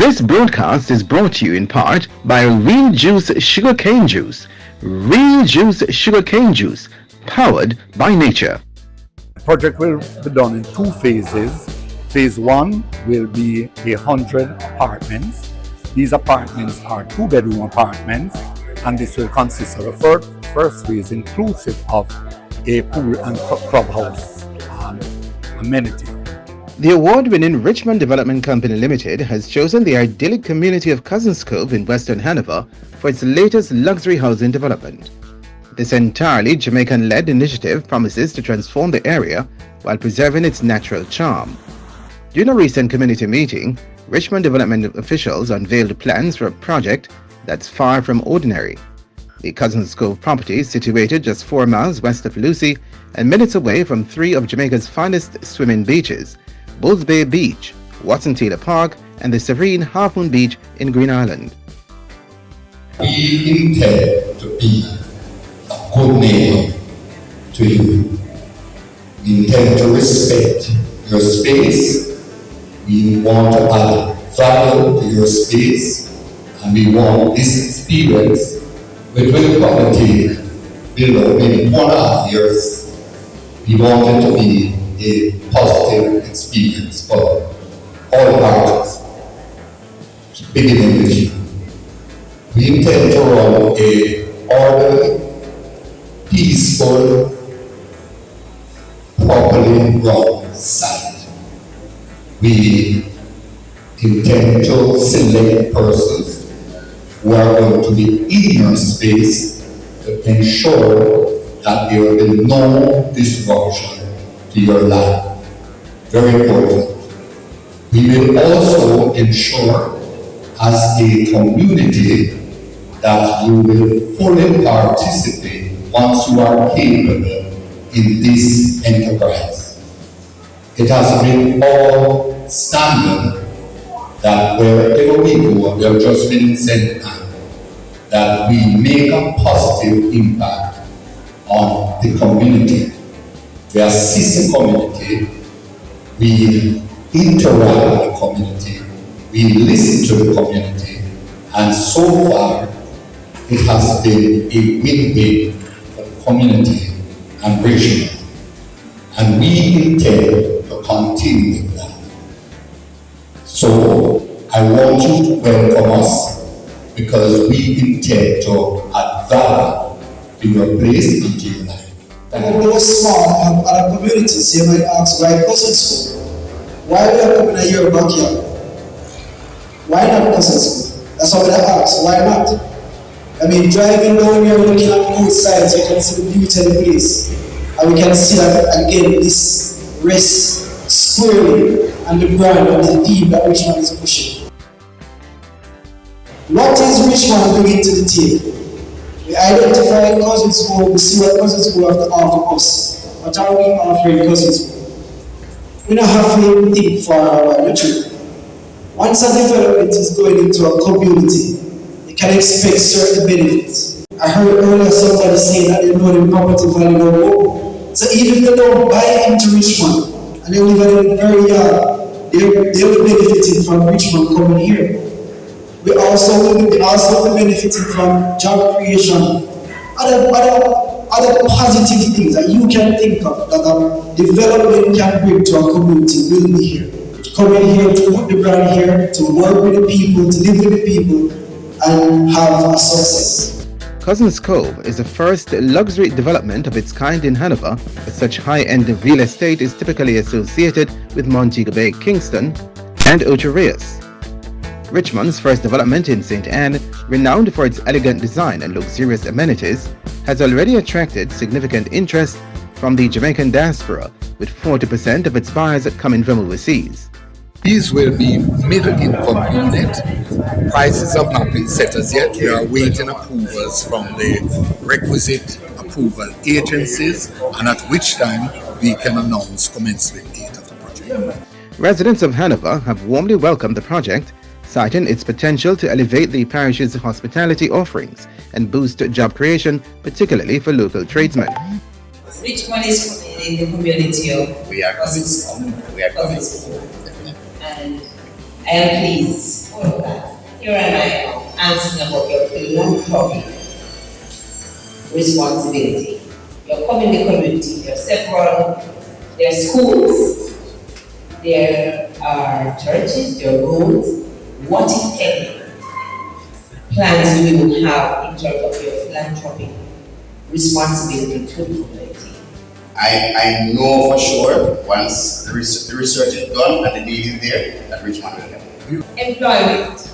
This broadcast is brought to you in part by Real Juice Sugarcane Juice. Real Juice Sugarcane Juice, powered by nature. The project will be done in 2 phases. Phase 1 will be 100 apartments. These apartments are 2-bedroom apartments, and this will consist of the first phase inclusive of a pool and clubhouse amenity. The award-winning Richmond Development Company Limited has chosen the idyllic community of Cousins Cove in Western Hanover for its latest luxury housing development. This entirely Jamaican-led initiative promises to transform the area while preserving its natural charm. During a recent community meeting, Richmond Development officials unveiled plans for a project that's far from ordinary. The Cousins Cove property is situated just 4 miles west of Lucea and minutes away from 3 of Jamaica's finest swimming beaches, Bulls Bay Beach, Watson Taylor Park, and the serene Half Moon Beach in Green Island. We intend to be a good neighbor to you. We intend to respect your space. We want to add value to your space, and we want this experience, which will probably take below maybe 1.5 years. We want it to be a positive experience for all parties, beginning with you. We intend to run an orderly, peaceful, properly run site. We intend to select persons who are going to be in your space to ensure that there will be no disruption to your life. Very important. We will also ensure as a community that you will fully participate once you are capable in this enterprise. It has been all standard that wherever we go, we have just been sent that we make a positive impact on the community. We assist the community, we interact with the community, we listen to the community, and so far it has been a win-win for the community and Richmond. And we intend to continue with that. So I want you to welcome us because we intend to add value to your place and to your life. Although small and other communities, you might ask, why Cousins Cove? Why we are coming in your backyard? Why not Cousins Cove? That's what I ask, why not? I mean, driving down here, looking at both sides, you can see the beauty of the place. And we can see that, again, this rests squarely on the brand and the theme that Richmond is pushing. What is Richmond bringing to the table? We identify Cousins Cove, we see what Cousins Cove have to offer us. What are we offering Cousins Cove? We don't have to think for our truth. Once a development is going into a community, you can expect certain benefits. I heard earlier somebody saying that they know the property value no more. So even if they don't buy into Richmond and they live in the very yard, they will be benefiting from Richmond coming here. We also will be benefiting from job creation, other positive things that you can think of that a development can bring to a community will be here. Coming here to put the brand here, to work with the people, to live with the people, and have a success. Cousins Cove is the first luxury development of its kind in Hanover, as such high-end real estate is typically associated with Montego Bay, Kingston, and Ocho Rios. Richmond's first development in St. Anne, renowned for its elegant design and luxurious amenities, has already attracted significant interest from the Jamaican diaspora, with 40% of its buyers coming from overseas. These will be middle-income unit. Prices have not been set as yet. We are awaiting approvals from the requisite approval agencies, and at which time we can announce commencement date of the project. Residents of Hanover have warmly welcomed the project, citing its potential to elevate the parish's hospitality offerings and boost job creation, particularly for local tradesmen. Richmond is coming in the community of We are Cousins Cove. Cousins Cove. And I am pleased all of that. Here am I answering about your philanthropic responsibility. You're coming the community. There are schools, there are churches, there are roads. What, if any, plans do you have in terms of your philanthropic responsibility to the community? I know for sure once the research is done and the need is there that Richmond will help. Employment.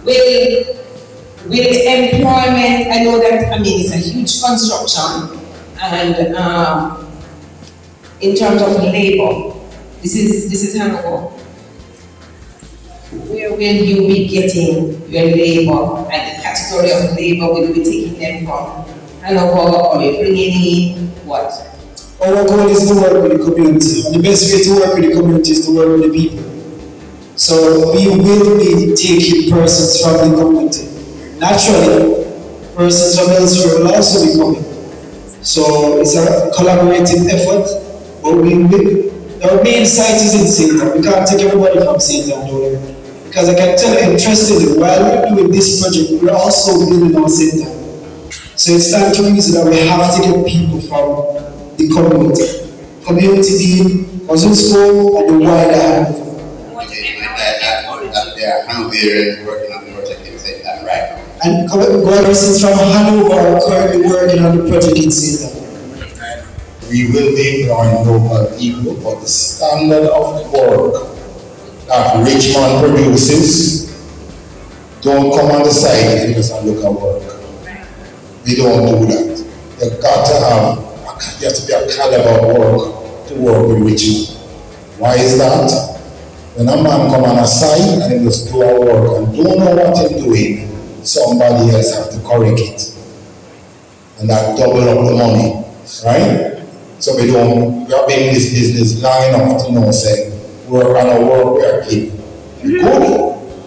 Will employment, I know that, it's a huge construction, and in terms of labor, this is Hanover. Where will you be getting your labor, and the category of labor will you be taking them from Hanover, or you bringing in what? Our goal is to work with the community, and the best way to work with the community is to work with the people. So we will be taking persons from the community. Naturally, persons from elsewhere will also be coming. So it's a collaborative effort, but our main site is in St. Ann. We can't take everybody from St. Ann down here. Because I can tell you, interestingly, while we're doing this project, we're also building our St. Ann. So it's time to reason that we have to get people from the community. Community being Cousins Cove and the wider Hanover. There are Hanoverians working on the project in St. Ann right now. And persons from Hanover are currently working on the project in St. Ann. We will be employing local people, but the standard of the work that Richmond produces don't come on the side and just look at work. We don't do that. You have to be a caliber work to work with Richmond. Why is that? When a man come on a site and he just do our work and don't know what he's doing, somebody else have to correct it. And that double up the money, right? So we have been in this business long enough to know, say, work on our work we are given. Good,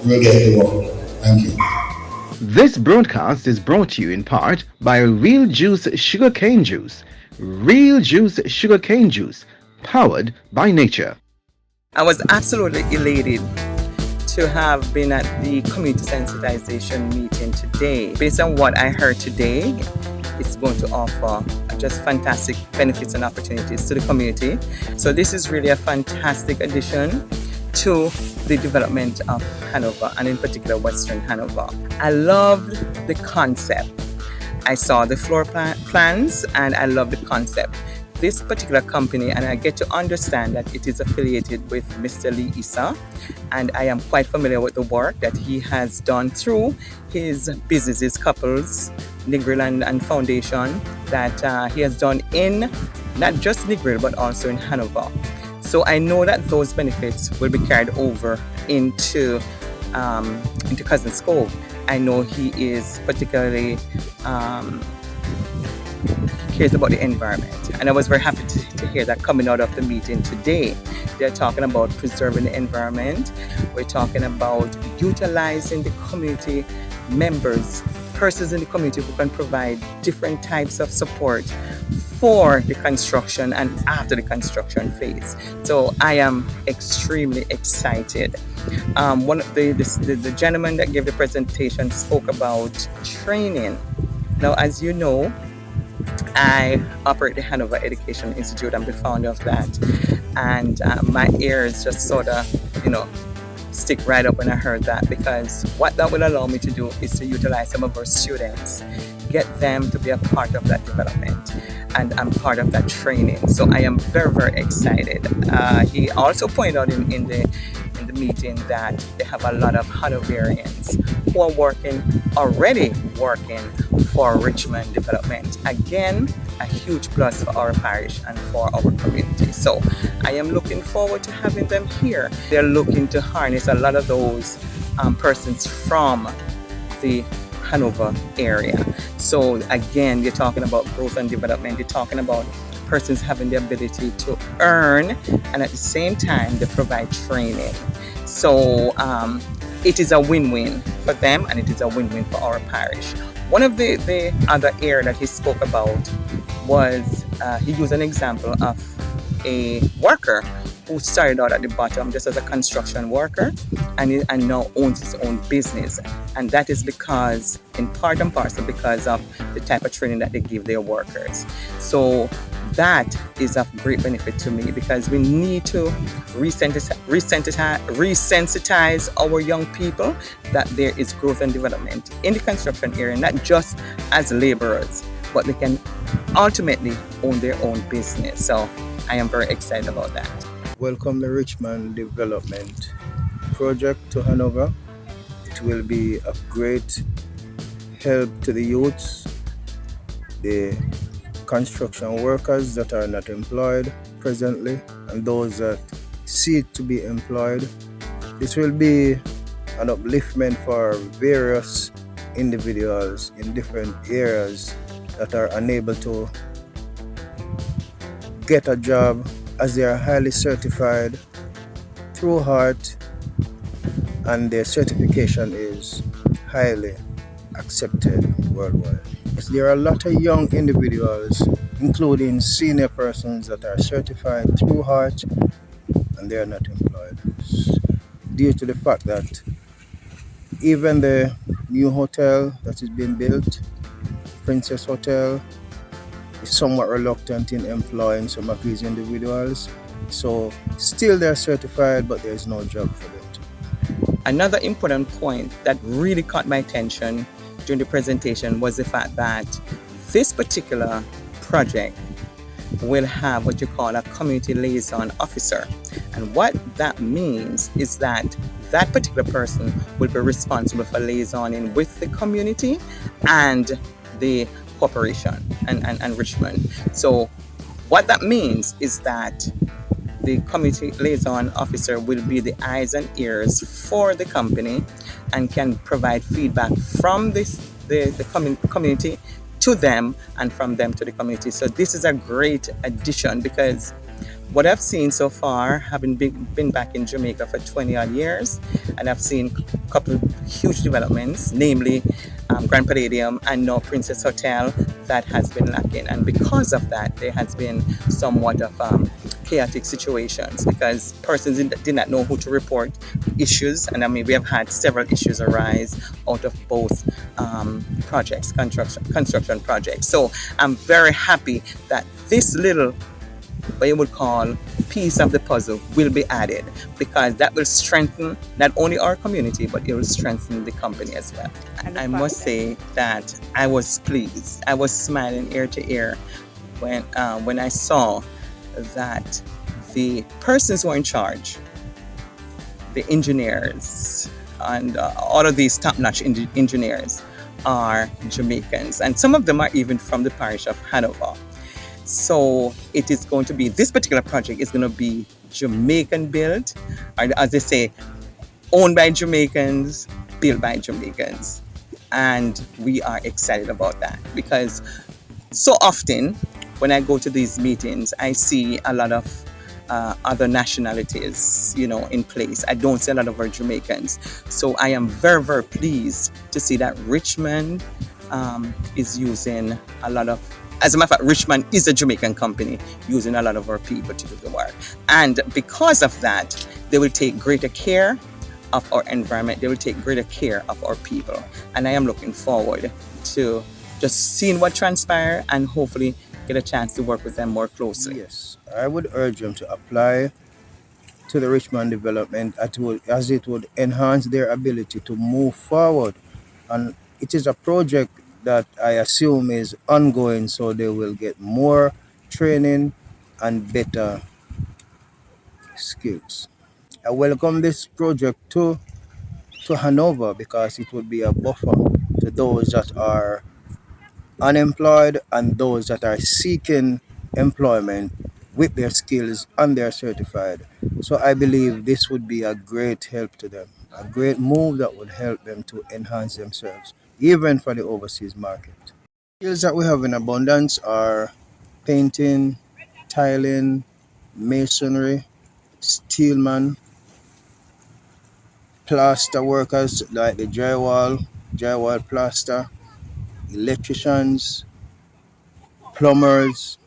we'll get the work. Thank you. This broadcast is brought to you in part by Real Juice Sugarcane Juice. Real Juice Sugarcane Juice, powered by nature. I was absolutely elated to have been at the community sensitization meeting today. Based on what I heard today, it's going to offer just fantastic benefits and opportunities to the community. So this is really a fantastic addition to the development of Hanover, and in particular Western Hanover. I loved the concept. I saw the floor plans and I love the concept. This particular company, and I get to understand that it is affiliated with Mr. Lee Issa, and I am quite familiar with the work that he has done through his businesses, Couples, Negril and Foundation, that he has done in not just Negril but also in Hanover. So I know that those benefits will be carried over into Cousins Cove. I know he is particularly cares about the environment, and I was very happy to hear that coming out of the meeting today. They're talking about preserving the environment. We're talking about utilizing the community members, persons in the community who can provide different types of support for the construction and after the construction phase. So I am extremely excited. One of the gentleman that gave the presentation spoke about training. Now, as you know, I operate the Hanover Education Institute. I'm the founder of that, and my ears just sort of, stick right up when I heard that, because what that will allow me to do is to utilize some of our students, get them to be a part of that development, and I'm part of that training. So I am very, very excited. He also pointed out in the meeting that they have a lot of Hanoverians who are already working for Richmond Development. Again, a huge plus for our parish and for our community. So I am looking forward to having them here. They're looking to harness a lot of those persons from the Hanover area. So again, you're talking about growth and development. You're talking about persons having the ability to earn, and at the same time they provide training. So it is a win-win for them, and it is a win-win for our parish. One of the other area that he spoke about was he used an example of a worker who started out at the bottom just as a construction worker and now owns his own business. And that is because, in part and parcel, because of the type of training that they give their workers. So that is of great benefit to me, because we need to resensitize our young people that there is growth and development in the construction area, not just as laborers, but they can ultimately own their own business. So I am very excited about that. Welcome the Richmond Development project to Hanover. It will be a great help to the youths, the construction workers that are not employed presently, and those that seek to be employed. This will be an upliftment for various individuals in different areas that are unable to get a job, as they are highly certified through heart, and their certification is highly accepted worldwide. Yes, there are a lot of young individuals, including senior persons, that are certified through heart and they are not employed, due to the fact that even the new hotel that is being built, Princess Hotel, is somewhat reluctant in employing some of these individuals. So still they're certified, but there's no job for them. Another important point that really caught my attention during the presentation was the fact that this particular project will have what you call a community liaison officer. And what that means is that that particular person will be responsible for liaisoning with the community and the corporation and Richmond. So what that means is that the community liaison officer will be the eyes and ears for the company and can provide feedback from the community to them and from them to the community. So this is a great addition, because what I've seen so far, having been back in Jamaica for 20 odd years, and I've seen a couple of huge developments, namely Grand Palladium and now Princess Hotel, that has been lacking. And because of that, there has been somewhat of chaotic situations, because persons did not know who to report issues. And I mean, we have had several issues arise out of both projects, construction projects. So I'm very happy that this little, what you would call, piece of the puzzle will be added, because that will strengthen not only our community, but it will strengthen the company as well. And I must say that I was pleased. I was smiling ear to ear when I saw that the persons who are in charge, the engineers, and all of these top-notch engineers are Jamaicans, and some of them are even from the parish of Hanover. So it is going to be, this particular project is going to be Jamaican built, or as they say, owned by Jamaicans, built by Jamaicans. And we are excited about that, because so often when I go to these meetings, I see a lot of other nationalities, in place. I don't see a lot of our Jamaicans. So I am very, very pleased to see that Richmond is using a lot of, as a matter of fact, Richmond is a Jamaican company using a lot of our people to do the work. And because of that, they will take greater care of our environment. They will take greater care of our people. And I am looking forward to just seeing what transpires and hopefully get a chance to work with them more closely. Yes, I would urge them to apply to the Richmond Development, as it would enhance their ability to move forward. And it is a project that I assume is ongoing, so they will get more training and better skills. I welcome this project to Hanover, because it would be a buffer to those that are unemployed and those that are seeking employment with their skills and they're certified. So I believe this would be a great help to them, a great move that would help them to enhance themselves, even for the overseas market. Skills that we have in abundance are painting, tiling, masonry, steelman, plaster workers like the drywall plaster, electricians, plumbers,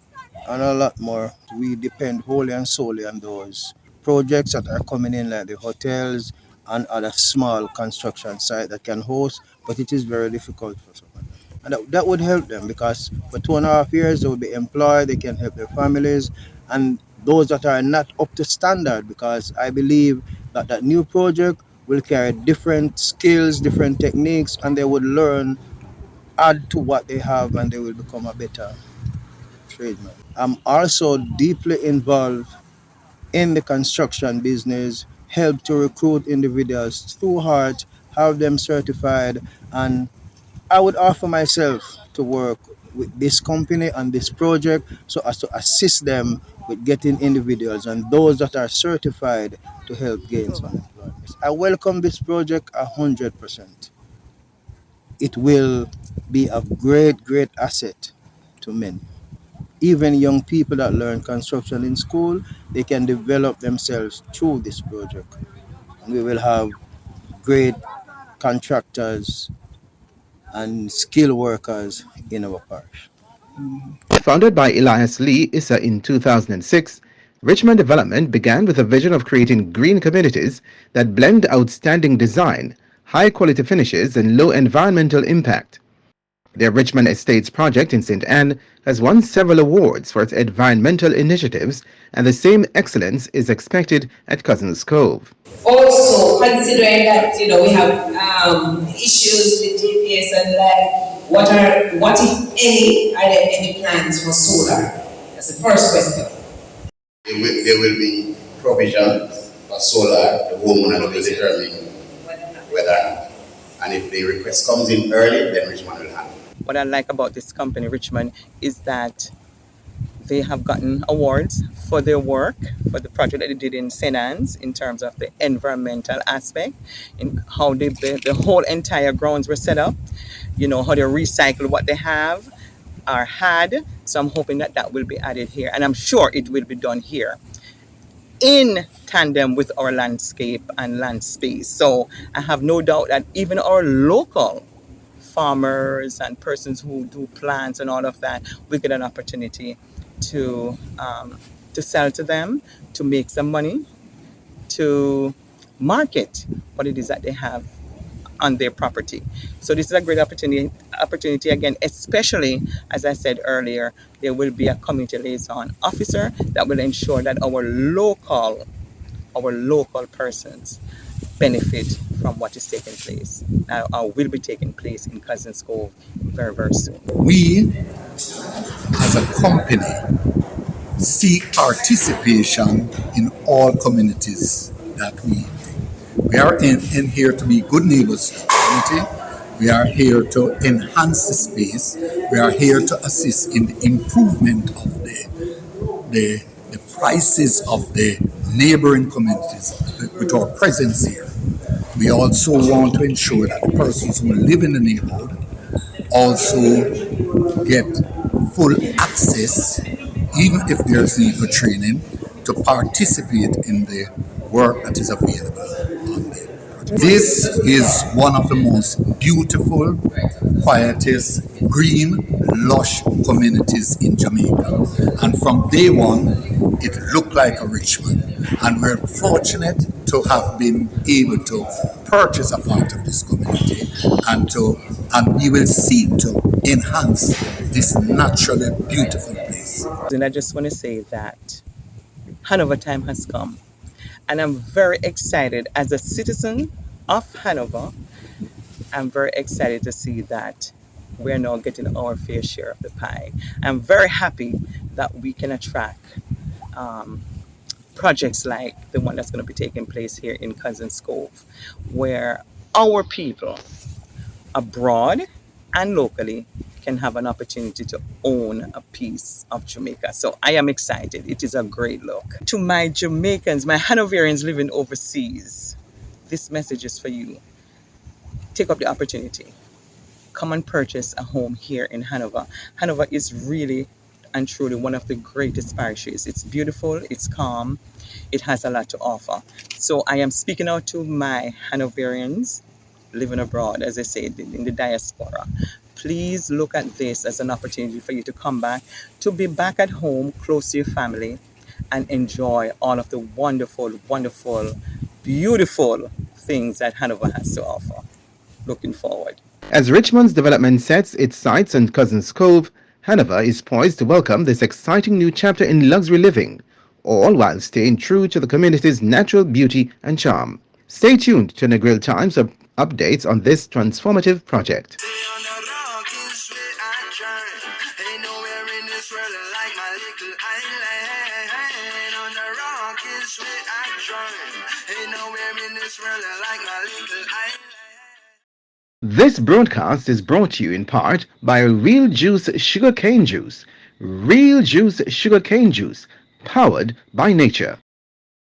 and a lot more. We depend wholly and solely on those projects that are coming in, like the hotels and other small construction sites that can host, but it is very difficult for someone. And that would help them, because for 2.5 years they will be employed, they can help their families, and those that are not up to standard, because I believe that that new project will carry different skills, different techniques, and they would learn, add to what they have, and they will become a better tradesman. I'm also deeply involved in the construction business, help to recruit individuals through heart, have them certified, and I would offer myself to work with this company and this project so as to assist them with getting individuals and those that are certified to help gain some employment. I welcome this project 100%. It will be a great, great asset to many. Even young people that learn construction in school, they can develop themselves through this project. And we will have great contractors and skilled workers in our parish. Founded by Elias Lee Issa in 2006, Richmond Development began with a vision of creating green communities that blend outstanding design, high-quality finishes, and low environmental impact. Their Richmond Estates project in St. Anne has won several awards for its environmental initiatives, and the same excellence is expected at Cousins Cove. Also, considering that we have issues with GPS and like, what if any are there any plans for solar? That's the first question. There will be provisions for solar. The homeowner will determine whether, and if the request comes in early, then Richmond will have it. What I like about this company, Richmond, is that they have gotten awards for their work, for the project that they did in St. Anne's in terms of the environmental aspect, in how the whole entire grounds were set up, how they recycle what they have or had. So I'm hoping that that will be added here, and I'm sure it will be done here in tandem with our landscape and land space. So I have no doubt that even our local farmers and persons who do plants and all of that will get an opportunity to sell to them, to make some money, to market what it is that they have on their property. So this is a great opportunity again, especially as I said earlier, there will be a community liaison officer that will ensure that our local persons benefit from what is taking place or will be taking place in Cousins Cove very, very soon. We, as a company, seek participation in all communities that we are in here to be good neighbors to the community. We are here to enhance the space. We are here to assist in the improvement of the prices of the neighboring communities with our presence here. We also want to ensure that the persons who live in the neighborhood also get full access, even if there's need for training, to participate in the work that is available on there. This is one of the most beautiful, quietest, green, lush communities in Jamaica. And from day one, it looked like a Richmond. And we're fortunate to have been able to purchase a part of this community and we will seek to enhance this naturally beautiful place. And I just want to say that Hanover time has come. And I'm very excited as a citizen of Hanover. I'm very excited to see that we're now getting our fair share of the pie. I'm very happy that we can attract projects like the one that's going to be taking place here in Cousins Cove, where our people abroad and locally can have an opportunity to own a piece of Jamaica. So I am excited. It is a great look. To my Jamaicans, my Hanoverians living overseas, this message is for you. Take up the opportunity. Come and purchase a home here in Hanover. Hanover is really and truly one of the greatest parishes. It's beautiful, it's calm, it has a lot to offer. So I am speaking out to my Hanoverians living abroad, as I said, in the diaspora. Please look at this as an opportunity for you to come back, to be back at home, close to your family, and enjoy all of the wonderful, wonderful, beautiful things that Hanover has to offer. Looking forward. As Richmond's development sets its sights on Cousins Cove, Hanover is poised to welcome this exciting new chapter in luxury living, all while staying true to the community's natural beauty and charm. Stay tuned to Negril Times updates on this transformative project. This broadcast is brought to you in part by Real Juice Sugarcane Juice. Real Juice Sugarcane Juice, powered by nature.